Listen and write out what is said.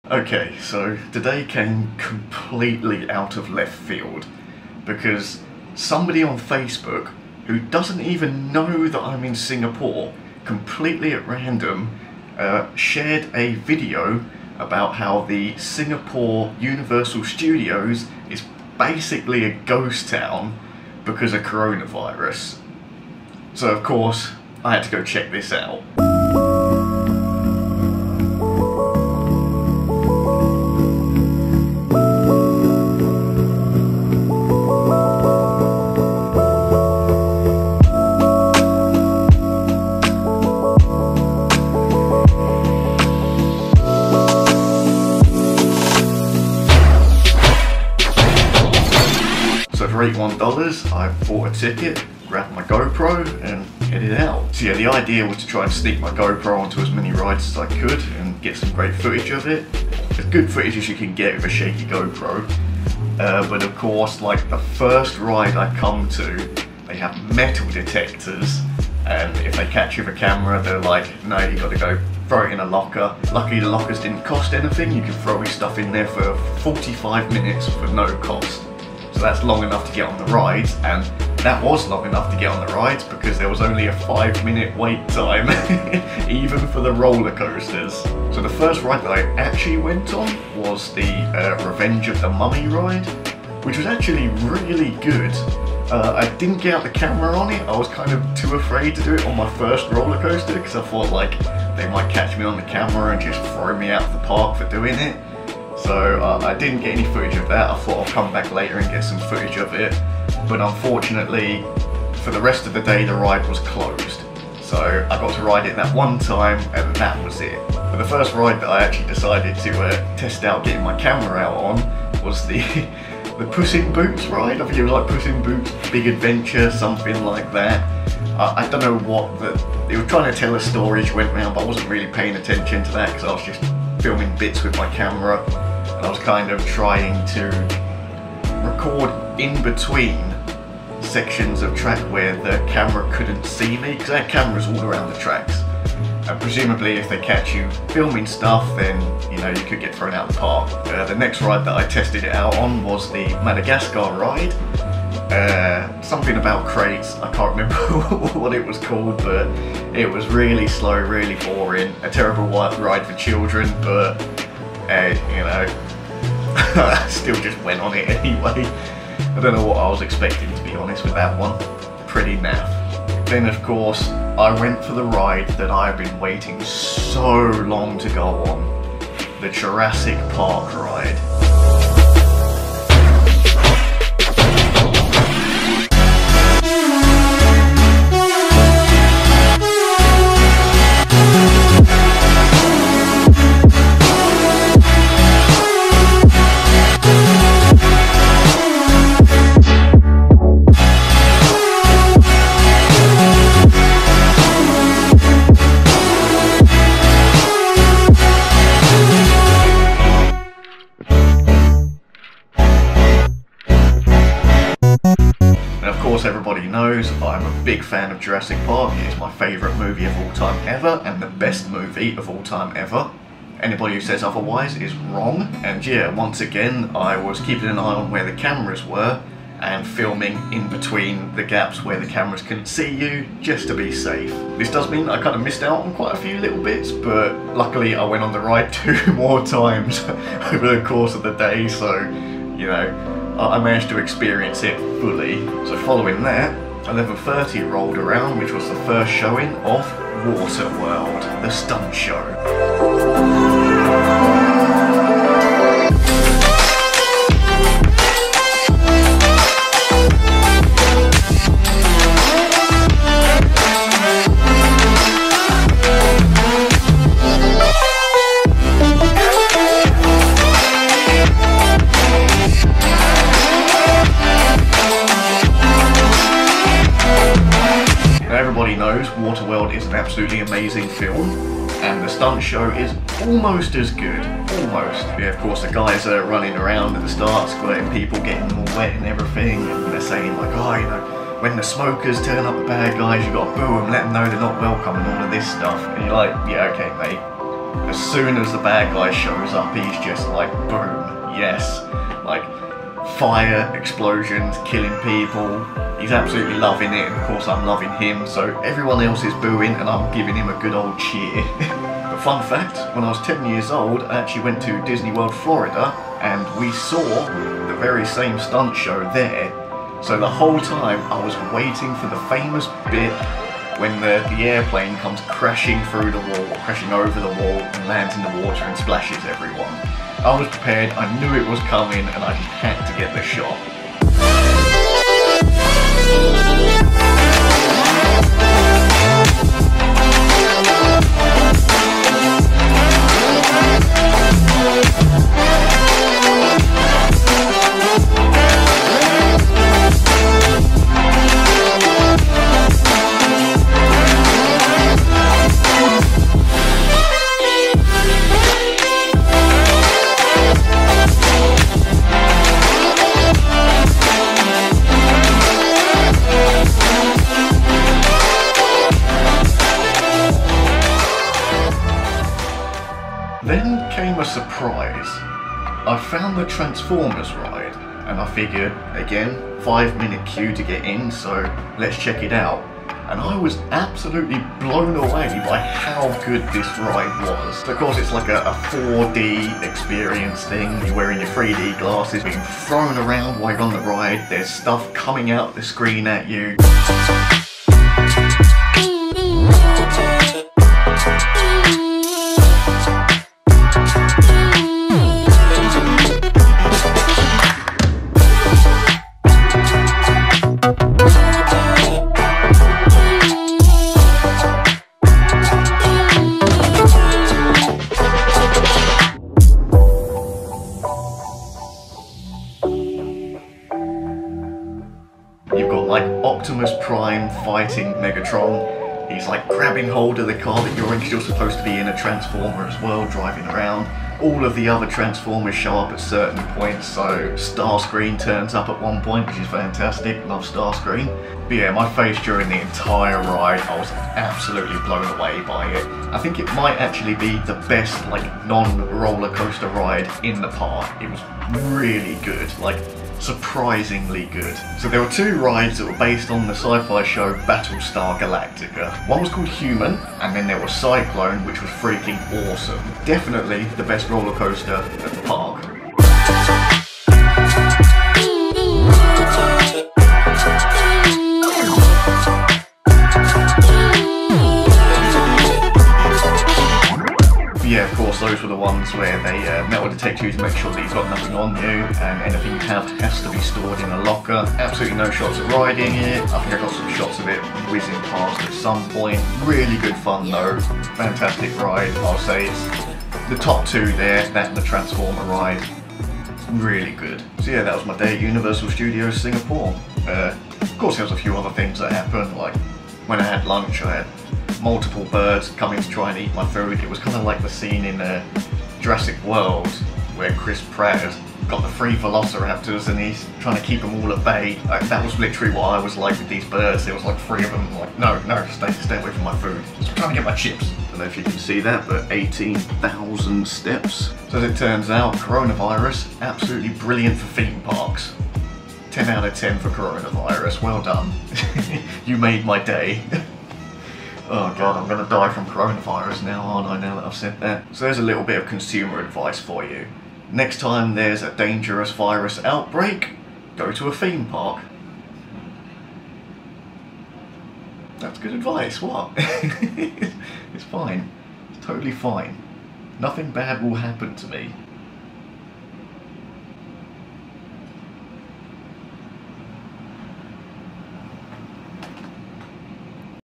Okay, so today came completely out of left field because somebody on Facebook who doesn't even know that I'm in Singapore, completely at random, shared a video about how the Singapore Universal Studios is basically a ghost town because of coronavirus. So of course, I had to go check this out. So for $81, I bought a ticket, grabbed my GoPro and headed out. So yeah, the idea was to try and sneak my GoPro onto as many rides as I could and get some great footage of it. As good footage as you can get with a shaky GoPro. But of course, like the first ride I come to, they have metal detectors, and if they catch you with a camera, they're like, no, you gotta go throw it in a locker. Luckily the lockers didn't cost anything, you can throw your stuff in there for 45 minutes for no cost. So that's long enough to get on the rides, and that was long enough to get on the rides because there was only a 5-minute wait time, even for the roller coasters. So the first ride that I actually went on was the Revenge of the Mummy ride, which was actually really good. I didn't get out the camera on it, I was kind of too afraid to do it on my first roller coaster because I thought like they might catch me on the camera and just throw me out of the park for doing it. So I didn't get any footage of that. I thought I'll come back later and get some footage of it. But unfortunately, for the rest of the day, the ride was closed. So I got to ride it that one time and that was it. But the first ride that I actually decided to test out getting my camera out on was the Puss in Boots ride. I think it was like Puss in Boots Big Adventure, something like that. I don't know what they were trying to tell a story which went round, but I wasn't really paying attention to that because I was just filming bits with my camera. And I was kind of trying to record in between sections of track where the camera couldn't see me, because I had cameras all around the tracks. And presumably if they catch you filming stuff, then you know you could get thrown out of the park. The next ride that I tested it out on was the Madagascar ride. Something about crates, I can't remember what it was called, but it was really slow, really boring, a terrible ride for children, but you know, I still just went on it anyway. I don't know what I was expecting, to be honest, with that one. Pretty naff. Then of course, I went for the ride that I've been waiting so long to go on, the Jurassic Park ride. Everybody knows I'm a big fan of Jurassic Park. It is my favourite movie of all time ever, and the best movie of all time ever. Anybody who says otherwise is wrong. And yeah, once again, I was keeping an eye on where the cameras were and filming in between the gaps where the cameras couldn't see you, just to be safe. This does mean I kind of missed out on quite a few little bits, but luckily I went on the ride 2 more times over the course of the day, so you know, I managed to experience it fully. So following that, 11:30 rolled around, which was the first showing of Waterworld, the stunt show. Everybody knows Waterworld is an absolutely amazing film, and the stunt show is almost as good. Almost. Yeah, of course the guys are running around at the start, squirting people, getting them all wet and everything, and they're saying like, oh, you know, when the smokers turn up the bad guys, you got to boo them, let them know they're not welcome and all of this stuff. And you're like, yeah, okay mate, As soon as the bad guy shows up, he's just like, boom, yes. Like, fire, explosions, killing people. He's absolutely loving it, and of course I'm loving him, so everyone else is booing and I'm giving him a good old cheer. But fun fact, when I was 10 years old, I actually went to Disney World, Florida, and we saw the very same stunt show there. So the whole time I was waiting for the famous bit when the airplane comes crashing through the wall, crashing over the wall and lands in the water and splashes everyone. I was prepared, I knew it was coming, and I had to get the shot. Then came a surprise. I found the Transformers ride, and I figured, again, 5-minute queue to get in, so let's check it out. And I was absolutely blown away by how good this ride was. So of course it's like a 4D experience thing. You're wearing your 3D glasses, being thrown around while you're on the ride. There's stuff coming out the screen at you. You've got like Optimus Prime fighting Megatron. He's like grabbing hold of the car that you're in because you're supposed to be in a Transformer as well, driving around. All of the other Transformers show up at certain points, so Starscream turns up at one point, which is fantastic. Love Starscream. But yeah, my face during the entire ride, I was absolutely blown away by it. I think it might actually be the best like non-roller coaster ride in the park. It was really good. Like, surprisingly good. So there were 2 rides that were based on the sci-fi show Battlestar Galactica. One was called Human, and then there was Cyclone, which was freaking awesome. Definitely the best roller coaster at the park. Yeah, of course, those were the ones where they metal detect you to make sure that you've got nothing on you, and anything you have has to be stored in a locker. Absolutely no shots of riding it. I think I got some shots of it whizzing past at some point. Really good fun though. Fantastic ride. I'll say it's the top 2 there, that and the Transformer ride. Really good. So yeah, that was my day at Universal Studios Singapore. Of course, there was a few other things that happened, like when I had lunch, I had multiple birds coming to try and eat my food. It was kind of like the scene in Jurassic World where Chris Pratt has got the 3 velociraptors and he's trying to keep them all at bay. That was literally what I was like with these birds. There was like 3 of them, like, no, stay away from my food. I'm trying to get my chips. I don't know if you can see that, but 18,000 steps. So as it turns out, coronavirus, absolutely brilliant for theme parks. 10 out of 10 for coronavirus, well done. You made my day. Oh god, I'm gonna die from coronavirus now, aren't I, now that I've said that? So there's a little bit of consumer advice for you. Next time there's a dangerous virus outbreak, go to a theme park. That's good advice, what? It's fine. It's totally fine. Nothing bad will happen to me.